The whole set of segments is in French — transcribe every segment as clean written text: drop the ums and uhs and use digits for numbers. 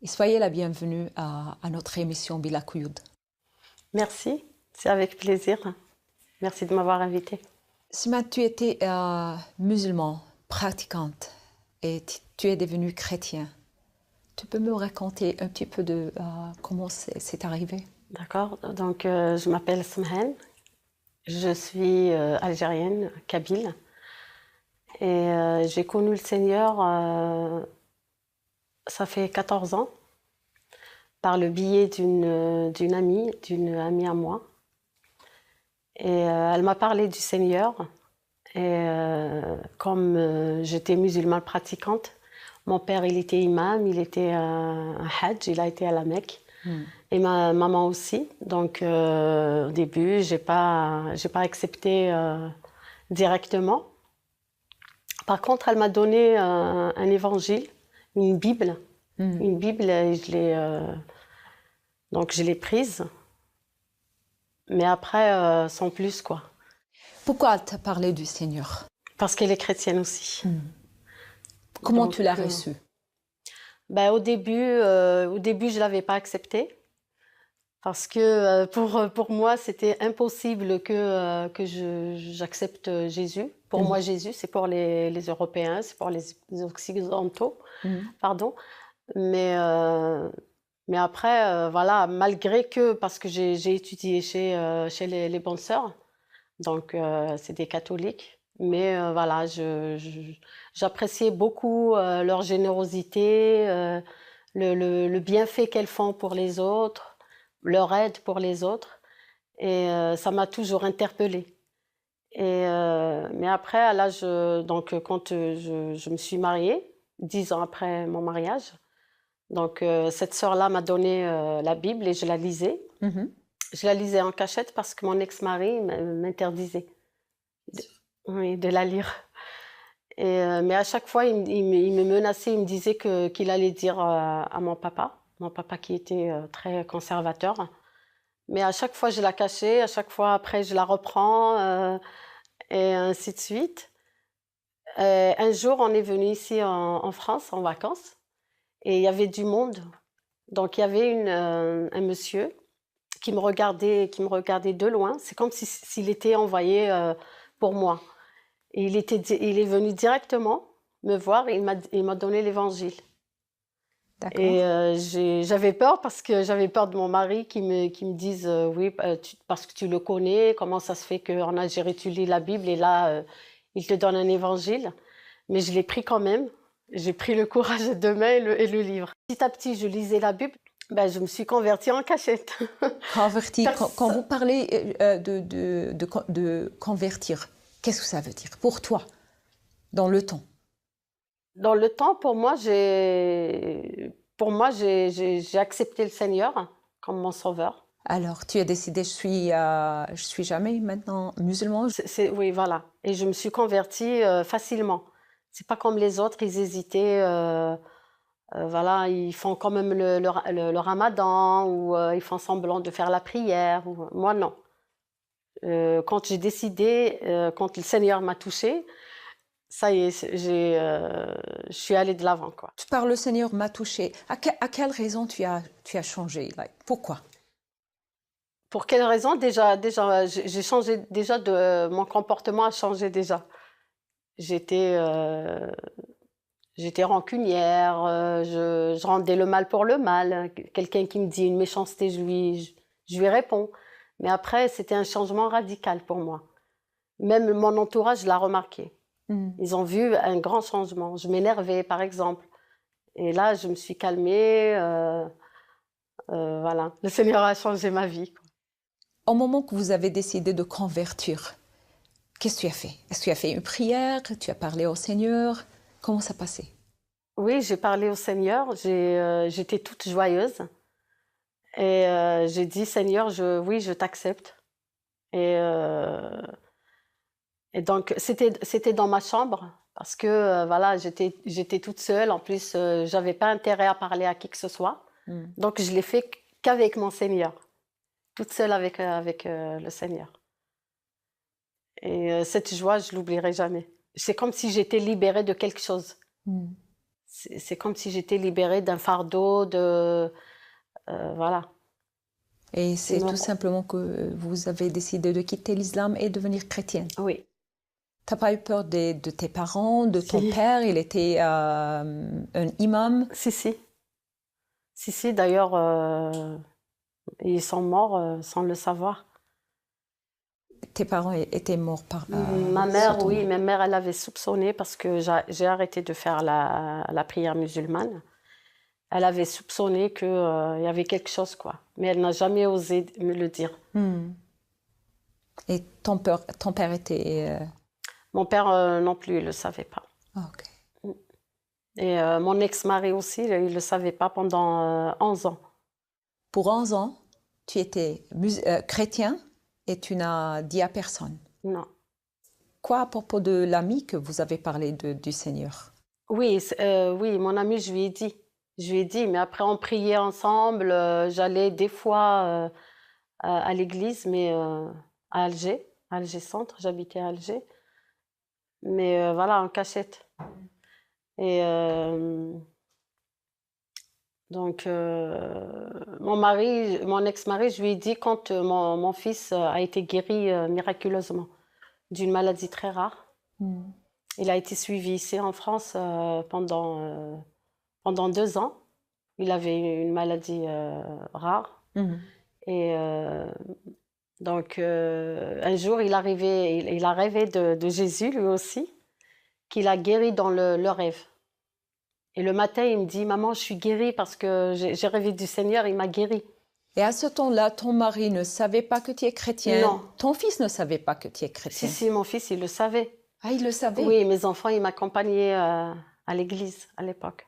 et soyez la bienvenue à notre émission Bila Couyoud. Merci, c'est avec plaisir. Merci de m'avoir invitée. Sima, tu étais musulman, pratiquante, et tu es devenue chrétien. Tu peux me raconter un petit peu de comment c'est arrivé? D'accord, donc je m'appelle Smhen, je suis algérienne, kabyle, et j'ai connu le Seigneur, ça fait 14 ans, par le biais d'une amie à moi. Et elle m'a parlé du Seigneur, et comme j'étais musulmane pratiquante, mon père il était imam, il était un hajj, il a été à la Mecque. Et ma maman aussi. Donc, au début, j'ai pas accepté directement. Par contre, elle m'a donné un évangile, une Bible. Une Bible, et donc je l'ai prise. Mais après, sans plus, quoi. Pourquoi elle t'a parlé du Seigneur? Parce qu'elle est chrétienne aussi. Comment Donc, tu l'as reçue? Ben, au début, je l'avais pas accepté. Parce que pour moi, c'était impossible que j'accepte Jésus. Pour moi, Jésus, c'est pour les Européens, c'est pour les Occidentaux, pardon. Mais après, voilà, malgré que, parce que j'ai étudié chez les bonnes sœurs, donc c'est des catholiques, mais voilà, j'appréciais beaucoup leur générosité, le bienfait qu'elles font pour les autres, leur aide pour les autres, et ça m'a toujours interpellée. Mais après, à l'âge, donc quand je me suis mariée, 10 ans après mon mariage, donc cette sœur-là m'a donné la Bible et je la lisais. Je la lisais en cachette parce que mon ex-mari m'interdisait de la lire. Mais à chaque fois, il me menaçait, il me disait qu'il allait dire à mon papa qui était très conservateur. Mais à chaque fois, je la cachais, à chaque fois, après, je la reprends, et ainsi de suite. Un jour, on est venu ici en France, en vacances, et il y avait du monde. Donc, il y avait un monsieur qui me regardait de loin. C'est comme s'il était envoyé pour moi. Et il est venu directement me voir et il m'a donné l'évangile. D'accord. Et j'avais peur parce que j'avais peur de mon mari qui me dise oui, parce que tu le connais, comment ça se fait qu'en Algérie tu lis la Bible et là il te donne un évangile. Mais je l'ai pris quand même. J'ai pris le courage de main et le livre. Petit à petit, je lisais la Bible. Ben, je me suis convertie en cachette. Convertir, quand vous parlez de convertir, qu'est-ce que ça veut dire pour toi, dans le temps? Dans le temps, pour moi, j'ai accepté le Seigneur comme mon sauveur. Alors, tu as décidé, je suis jamais maintenant musulmane. Oui, voilà. Et je me suis convertie facilement. C'est pas comme les autres, ils hésitaient. Voilà, ils font quand même le ramadan ou ils font semblant de faire la prière. Moi, non. Quand j'ai décidé, quand le Seigneur m'a touchée, ça y est, je suis allée de l'avant, quoi. Par le Seigneur m'a touchée. À quelle raison tu as changé? Pourquoi? Pour quelle raison? Déjà, j'ai changé déjà mon comportement a changé déjà. J'étais rancunière, je rendais le mal pour le mal. Quelqu'un qui me dit une méchanceté, je lui réponds. Mais après, c'était un changement radical pour moi. Même mon entourage l'a remarqué. Ils ont vu un grand changement. Je m'énervais, par exemple. Et là, je me suis calmée. Voilà. Le Seigneur a changé ma vie, quoi. Au moment que vous avez décidé de convertir, qu'est-ce que tu as fait? Est-ce que tu as fait une prière? Tu as parlé au Seigneur? Comment ça passait? Oui, j'ai parlé au Seigneur. J'étais toute joyeuse. Et j'ai dit, Seigneur, oui, je t'accepte. Et donc, c'était dans ma chambre. Parce que, voilà, j'étais toute seule. En plus, j'avais pas intérêt à parler à qui que ce soit. Donc, je l'ai fait qu'avec mon Seigneur. Toute seule avec le Seigneur. Et cette joie, je l'oublierai jamais. C'est comme si j'étais libérée de quelque chose. c'est comme si j'étais libérée d'un fardeau voilà. Et c'est tout simplement que vous avez décidé de quitter l'islam et devenir chrétienne. Oui. T'as pas eu peur de tes parents, de ton Si. père? Il était un imam. Si, d'ailleurs, ils sont morts sans le savoir. Tes parents étaient morts Ma mère, oui, nom. ma mère, elle avait soupçonné parce que j'ai arrêté de faire la prière musulmane. Elle avait soupçonné qu'il y avait quelque chose, quoi. Mais elle n'a jamais osé me le dire. Et ton père était... Mon père non plus, il ne le savait pas. Ok. Et mon ex-mari aussi, il ne le savait pas pendant 11 ans. Pour 11 ans, tu étais chrétien et tu n'as dit à personne. Non. Quoi à propos de l'ami que vous avez parlé du Seigneur? Oui, oui, mon ami, je lui ai dit. Je lui ai dit, mais après on priait ensemble. J'allais des fois à l'église, mais à Alger Centre, j'habitais à Alger. Mais voilà, en cachette. Et donc, mon ex-mari, je lui ai dit quand mon fils a été guéri miraculeusement d'une maladie très rare. Il a été suivi ici en France pendant 2 ans. Il avait une maladie rare. Et donc, un jour, il a rêvé de Jésus, lui aussi, qu'il a guéri dans le rêve. Et le matin, il me dit, maman, je suis guérie parce que j'ai rêvé du Seigneur, il m'a guérie. Et à ce temps-là, ton mari ne savait pas que tu es chrétien? Non. Ton fils ne savait pas que tu es chrétien? Si, mon fils, il le savait. Ah, il le savait? Oui, mes enfants, ils m'accompagnaient à l'église à l'époque.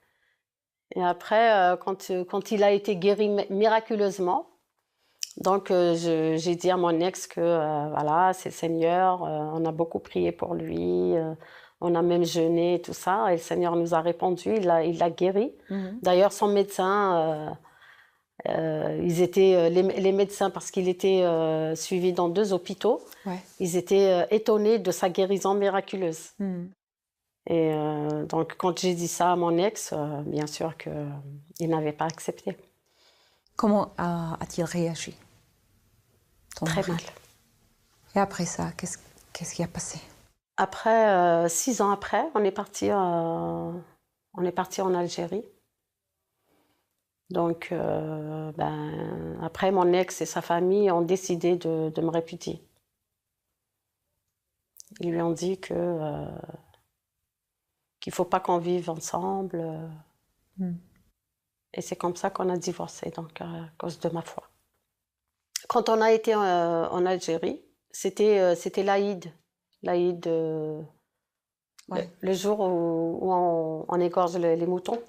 Et après, quand il a été guéri miraculeusement, donc j'ai dit à mon ex que voilà, c'est le Seigneur, on a beaucoup prié pour lui, on a même jeûné et tout ça, et le Seigneur nous a répondu, il l'a guéri. D'ailleurs, son médecin, ils étaient, les médecins, parce qu'il était suivi dans 2 hôpitaux, ils étaient étonnés de sa guérison miraculeuse. Et donc, quand j'ai dit ça à mon ex, bien sûr qu'il n'avait pas accepté. Comment a-t-il réagi? Très mal. Et après ça, qu'est-ce qui a passé? Après, 6 ans après, on est parti en Algérie. Donc, après, mon ex et sa famille ont décidé de me répudier. Ils lui ont dit qu'il ne faut pas qu'on vive ensemble. Et c'est comme ça qu'on a divorcé, donc à cause de ma foi. Quand on a été en Algérie, c'était l'Aïd. L'Aïd, le jour où on égorge les moutons.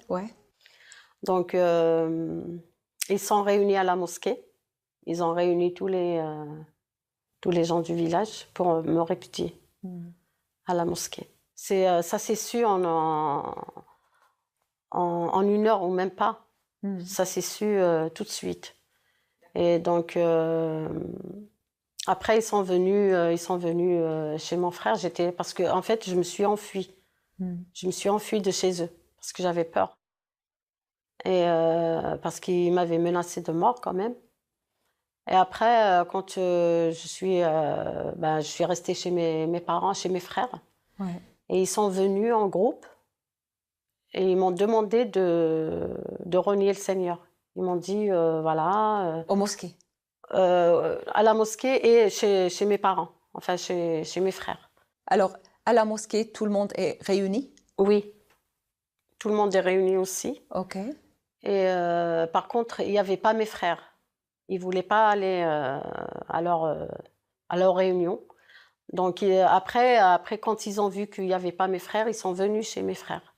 Donc, ils sont réunis à la mosquée. Ils ont réuni tous les gens du village pour me répudier à la mosquée. Ça s'est su en 1 heure ou même pas. Ça s'est su tout de suite. Et donc, après, ils sont venus chez mon frère. Parce que, en fait, je me suis enfuie. Je me suis enfuie de chez eux parce que j'avais peur. Et parce qu'ils m'avaient menacée de mort quand même. Et après, quand je suis restée chez mes parents, chez mes frères. Et ils sont venus en groupe et ils m'ont demandé de renier le Seigneur. Ils m'ont dit, voilà... Aux mosquées? À la mosquée et chez mes parents, enfin chez mes frères. Alors, à la mosquée, tout le monde est réuni? Oui, tout le monde est réuni aussi. Ok. Et par contre, il n'y avait pas mes frères. Ils ne voulaient pas aller à leur réunion. Donc après, quand ils ont vu qu'il n'y avait pas mes frères, ils sont venus chez mes frères.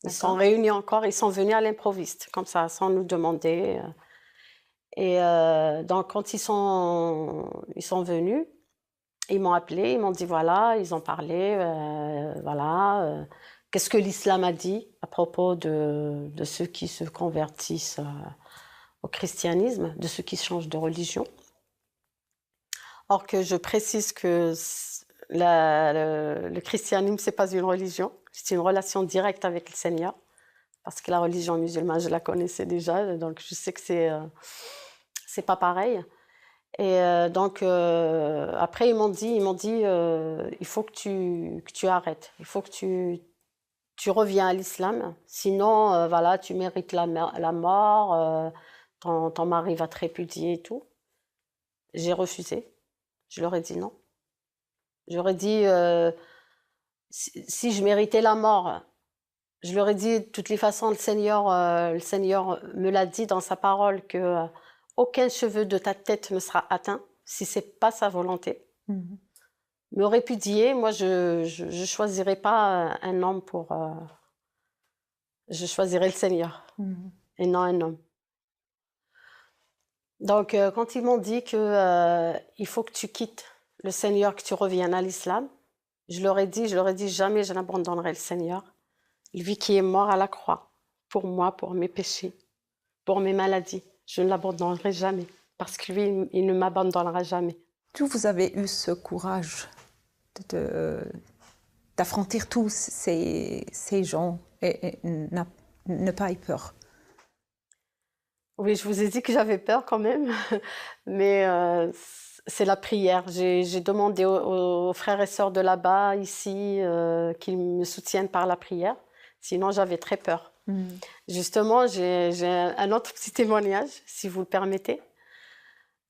Ils sont réunis encore, ils sont venus à l'improviste, comme ça, sans nous demander. Et donc, quand ils sont venus, ils m'ont appelé, ils m'ont dit voilà, ils ont parlé, voilà, qu'est-ce que l'islam a dit à propos de ceux qui se convertissent au christianisme, de ceux qui changent de religion. Or que je précise que le christianisme, ce n'est pas une religion, c'est une relation directe avec le Seigneur. parce que la religion musulmane, je la connaissais déjà, donc je sais que c'est pas pareil. Et donc, après, ils m'ont dit, il faut que tu arrêtes, il faut que tu reviens à l'islam, sinon, voilà, tu mérites la mort, ton mari va te répudier et tout. J'ai refusé, je leur ai dit non. Je leur ai dit, si je méritais la mort, je leur ai dit, de toutes les façons, le Seigneur me l'a dit dans sa parole que aucun cheveu de ta tête ne sera atteint si c'est pas sa volonté. Me répudier, moi, je choisirais pas un homme pour. Je choisirais le Seigneur et non un homme. Donc, quand ils m'ont dit que il faut que tu quittes le Seigneur, que tu reviennes à l'islam, je leur ai dit, jamais je n'abandonnerai le Seigneur. Lui qui est mort à la croix, pour moi, pour mes péchés, pour mes maladies. Je ne l'abandonnerai jamais, parce que lui, il ne m'abandonnera jamais. D'où vous avez eu ce courage d'affronter tous ces gens et ne pas y peur? Oui, je vous ai dit que j'avais peur quand même, mais c'est la prière. J'ai demandé aux frères et sœurs de là-bas, ici, qu'ils me soutiennent par la prière. Sinon, j'avais très peur. Justement, j'ai un autre petit témoignage, si vous le permettez.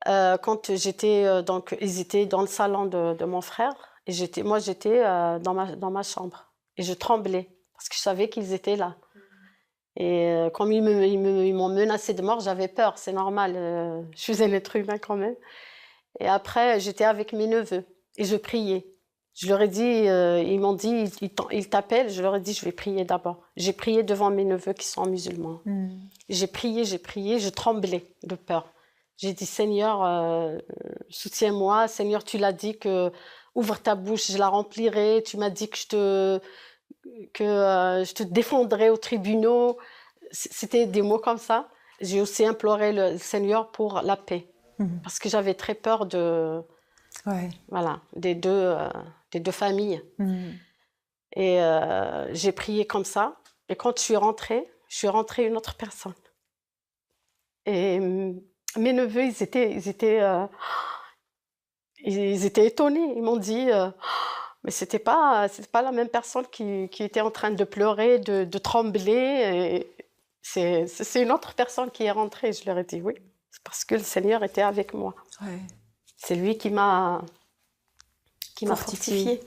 Quand j'étais, donc, ils étaient dans le salon de mon frère, et moi, j'étais dans ma chambre. Et je tremblais, parce que je savais qu'ils étaient là. Et comme ils m'ont menacé de mort, j'avais peur, c'est normal. Je faisais l'être humain quand même. Et après, j'étais avec mes neveux et je priais. Je leur ai dit, ils m'ont dit, ils t'appellent. Je leur ai dit, je vais prier d'abord. J'ai prié devant mes neveux qui sont musulmans. J'ai prié, je tremblais de peur. J'ai dit, Seigneur, soutiens-moi. Seigneur, tu l'as dit que ouvre ta bouche, je la remplirai. Tu m'as dit que je te défendrai aux tribunaux. C'était des mots comme ça. J'ai aussi imploré le Seigneur pour la paix, parce que j'avais très peur voilà, des deux familles. Et j'ai prié comme ça. Et quand je suis rentrée une autre personne. Et mes neveux, ils étaient étonnés. Ils m'ont dit... mais c'était pas la même personne qui était en train de pleurer, de trembler. C'est une autre personne qui est rentrée. Je leur ai dit oui, c'est parce que le Seigneur était avec moi. C'est lui qui m'a fortifiée.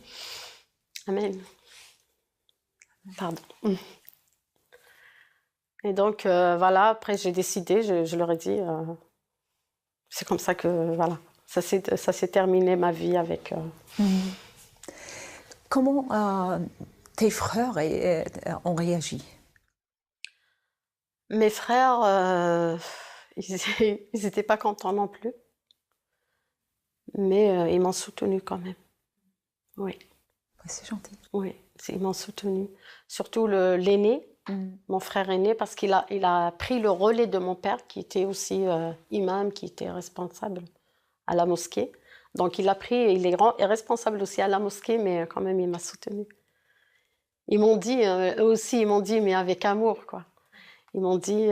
Amen. Pardon. Et donc voilà, après j'ai décidé, je leur ai dit, c'est comme ça que voilà, ça s'est terminé ma vie avec. Comment tes frères ont réagi? Mes frères, ils n'étaient pas contents non plus. Mais ils m'ont soutenue quand même. Oui. C'est gentil. Oui, ils m'ont soutenue. Surtout l'aîné, mon frère aîné, parce qu'il a pris le relais de mon père, qui était aussi imam, qui était responsable à la mosquée. Donc il a pris, il est responsable aussi à la mosquée, mais quand même il m'a soutenue. Ils m'ont dit, eux aussi, ils m'ont dit, mais avec amour, quoi. Ils m'ont dit,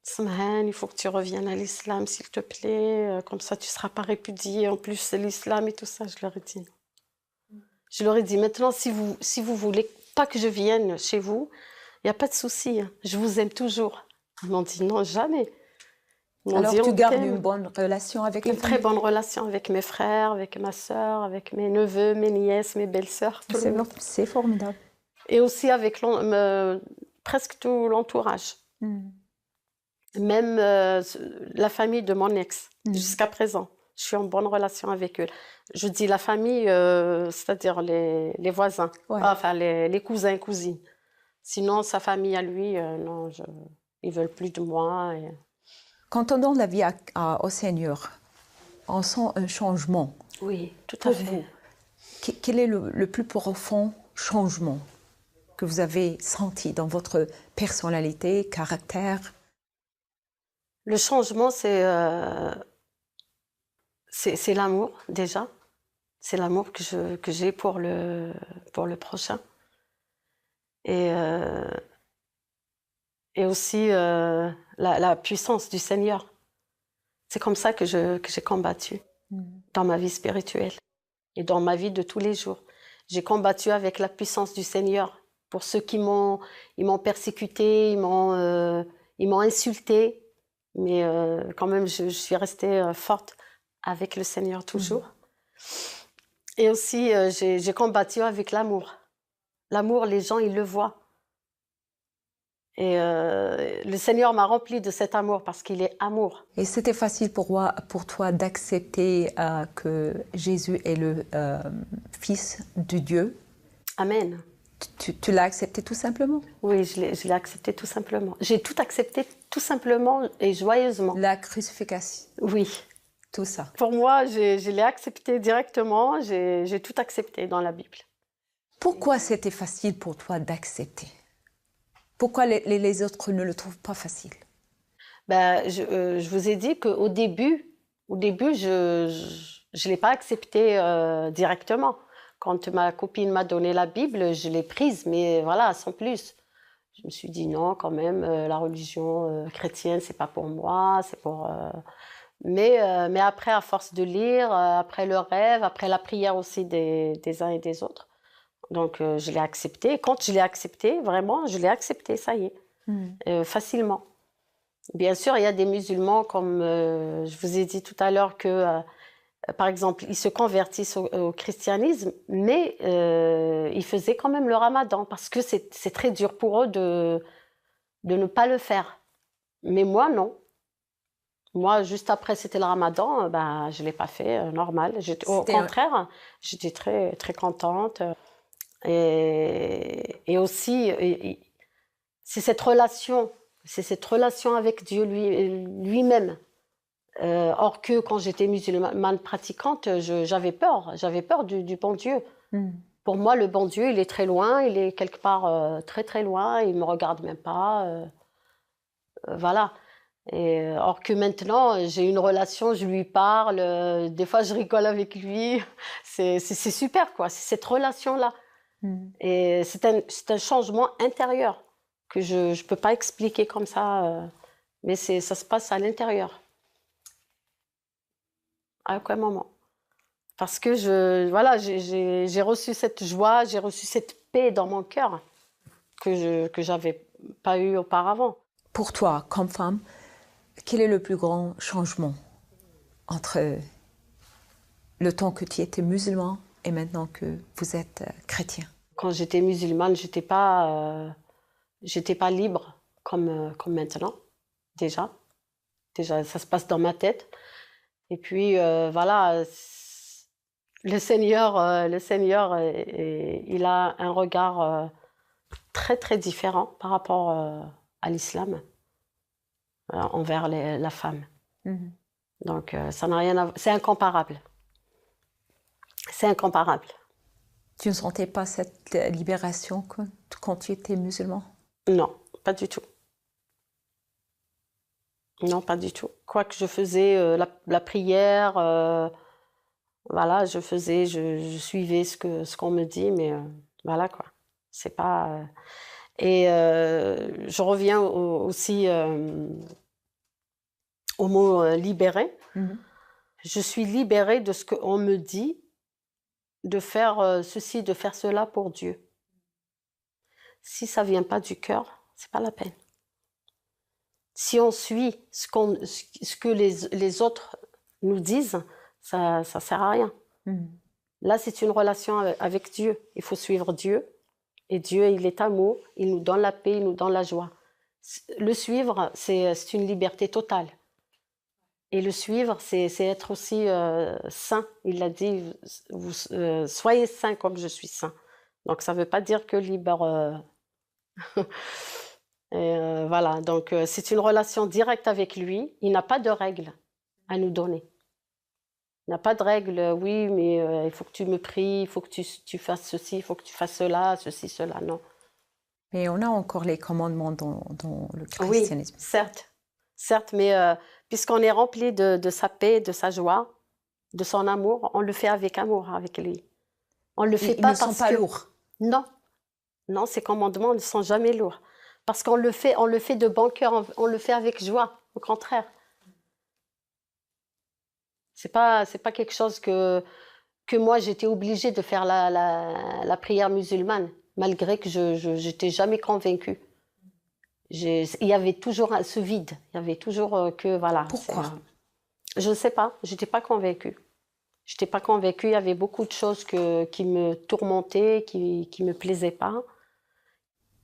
Smahan, il faut que tu reviennes à l'islam, s'il te plaît, comme ça tu ne seras pas répudié. En plus, c'est l'islam et tout ça, je leur ai dit. Je leur ai dit, maintenant, si vous voulez pas que je vienne chez vous, il n'y a pas de souci, hein, je vous aime toujours. Ils m'ont dit, non, jamais. Alors tu gardes une bonne relation avec Une très bonne relation avec mes frères, avec ma sœur, avec mes neveux, mes nièces, mes belles-sœurs. C'est formidable. Et aussi avec presque tout l'entourage. Même la famille de mon ex, jusqu'à présent. Je suis en bonne relation avec eux. Je dis la famille, c'est-à-dire les voisins, enfin les cousins et cousines. Sinon, sa famille à lui, non, ils ne veulent plus de moi. Quand on donne la vie au Seigneur, on sent un changement. Oui, tout à fait. Vous, quel est le plus profond changement que vous avez senti dans votre personnalité, caractère? Le changement, c'est l'amour, déjà. C'est l'amour que j'ai pour le prochain. Et et aussi la puissance du Seigneur. C'est comme ça que j'ai combattu dans ma vie spirituelle et dans ma vie de tous les jours. J'ai combattu avec la puissance du Seigneur. Pour ceux qui m'ont persécuté, ils m'ont insulté, mais quand même, je suis restée forte avec le Seigneur toujours. Et aussi, j'ai combattu avec l'amour. L'amour, les gens, ils le voient. Et le Seigneur m'a rempli de cet amour parce qu'il est amour. Et c'était facile pour toi d'accepter que Jésus est le Fils de Dieu? Amen. Tu l'as accepté tout simplement? Oui, je l'ai accepté tout simplement. J'ai tout accepté tout simplement et joyeusement. La crucifixion? Oui. Tout ça? Pour moi, je l'ai accepté directement. J'ai tout accepté dans la Bible. Pourquoi c'était facile pour toi d'accepter? Pourquoi les autres ne le trouvent pas facile? Ben, je vous ai dit qu'au début, je ne l'ai pas accepté directement. Quand ma copine m'a donné la Bible, je l'ai prise, mais voilà, sans plus. Je me suis dit non, quand même, la religion chrétienne, c'est pas pour moi, c'est pour... Mais après, à force de lire, après le rêve, après la prière aussi des uns et des autres, donc je l'ai accepté. Et quand je l'ai accepté, vraiment, je l'ai accepté, ça y est, facilement. Bien sûr, il y a des musulmans, comme je vous ai dit tout à l'heure, que, par exemple, ils se convertissent au christianisme, mais ils faisaient quand même le ramadan, parce que c'est très dur pour eux de ne pas le faire. Mais moi, non. Moi, juste après, c'était le ramadan, ben, je ne l'ai pas fait, normal. Au contraire, j'étais très, très contente. Et aussi, c'est cette relation avec Dieu lui-même. Or que quand j'étais musulmane pratiquante, j'avais peur du bon Dieu. Pour moi, le bon Dieu, il est très loin, il est quelque part très très loin, il me regarde même pas. Voilà. Et, or que maintenant, j'ai une relation, je lui parle, des fois je rigole avec lui. C'est super, quoi. C'est cette relation-là. Et c'est un changement intérieur que je ne peux pas expliquer comme ça, mais ça se passe à l'intérieur. À aucun moment. Parce que j'ai reçu cette joie, j'ai reçu cette paix dans mon cœur que je n'avais pas eu auparavant. Pour toi, comme femme, quel est le plus grand changement entre le temps que tu étais musulman et maintenant que vous êtes chrétien? Quand j'étais musulmane, j'étais pas libre comme maintenant, déjà. Déjà, ça se passe dans ma tête. Et puis, voilà, le Seigneur, il a un regard très, très différent par rapport à l'islam envers la femme. Donc, ça n'a rien à voir. C'est incomparable. C'est incomparable. Tu ne sentais pas cette libération quand tu étais musulman? Non, pas du tout. Non, pas du tout. Quoique je faisais la prière, voilà, je suivais ce qu'on me dit, mais voilà quoi. C'est pas. Et je reviens aussi au mot libéré. Je suis libérée de ce qu'on me dit, de faire ceci, de faire cela pour Dieu. Si ça vient pas du cœur, c'est pas la peine. Si on suit ce que les autres nous disent, ça sert à rien. Là, c'est une relation avec Dieu. Il faut suivre Dieu. Et Dieu, il est amour. Il nous donne la paix, il nous donne la joie. Le suivre, c'est une liberté totale. Et le suivre, c'est être aussi saint. Il a dit, soyez saints comme je suis saint. Donc, ça ne veut pas dire que libre... Et voilà, donc c'est une relation directe avec lui. Il n'a pas de règles à nous donner. Il n'a pas de règles, oui, mais il faut que tu me pries, il faut que tu fasses ceci, il faut que tu fasses cela, ceci, cela, non. Mais on a encore les commandements dans le christianisme. Oui, certes, mais puisqu'on est rempli de sa paix, de sa joie, de son amour, on le fait avec amour, avec lui. On le fait pas parce que... Ils ne sont pas lourds. Non, ces commandements ne sont jamais lourds. Parce qu'on on le fait de bon cœur, on le fait avec joie, au contraire. C'est pas quelque chose que moi, j'étais obligée de faire la prière musulmane, malgré que je n'étais jamais convaincue. Il y avait toujours ce vide. Il y avait toujours que, voilà. Pourquoi? Je ne sais pas. Je n'étais pas convaincue. Je n'étais pas convaincue. Il y avait beaucoup de choses qui me tourmentaient, qui ne me plaisaient pas.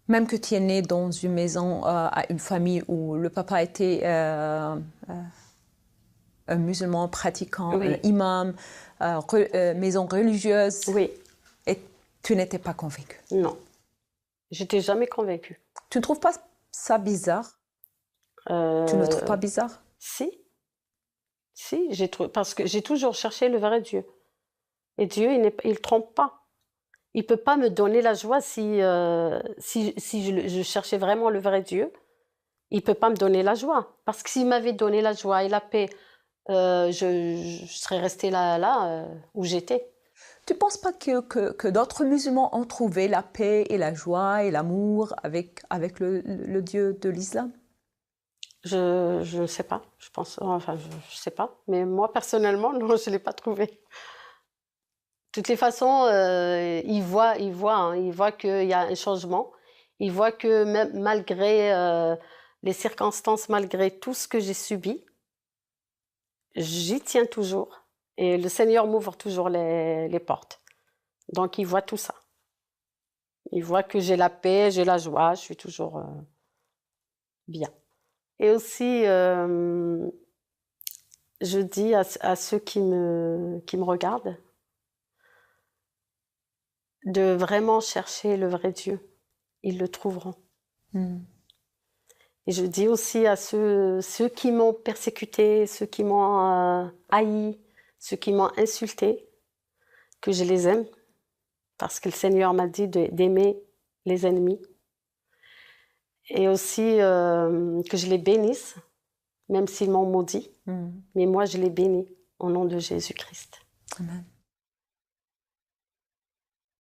Même que tu es née dans une maison, à une famille où le papa était un musulman pratiquant, Oui. un imam, maison religieuse. Oui. Et tu n'étais pas convaincue? Non. Je n'étais jamais convaincue. Tu ne trouves pas ça bizarre? Tu ne trouves pas bizarre? Si. Si, parce que j'ai toujours cherché le vrai Dieu. Et Dieu, il ne trompe pas. Il ne peut pas me donner la joie si je cherchais vraiment le vrai Dieu. Il ne peut pas me donner la joie. Parce que s'il m'avait donné la joie et la paix, je serais restée là où j'étais. Tu ne penses pas que d'autres musulmans ont trouvé la paix et la joie et l'amour avec le Dieu de l'islam? Je ne sais pas. Je pense, enfin, je sais pas. Mais moi, personnellement, non, je ne l'ai pas trouvé. De toutes les façons, il voit qu'il y a un changement. Il voit que même malgré les circonstances, malgré tout ce que j'ai subi, j'y tiens toujours. Et le Seigneur m'ouvre toujours les portes. Donc, il voit tout ça. Il voit que j'ai la paix, j'ai la joie, je suis toujours bien. Et aussi, je dis à ceux qui me regardent, de vraiment chercher le vrai Dieu. Ils le trouveront. Et je dis aussi à ceux qui m'ont persécuté, ceux qui m'ont haï, ceux qui m'ont insulté, que je les aime, parce que le Seigneur m'a dit d'aimer les ennemis. Et aussi que je les bénisse, même s'ils m'ont maudit. Mais moi, je les bénis au nom de Jésus-Christ. Amen.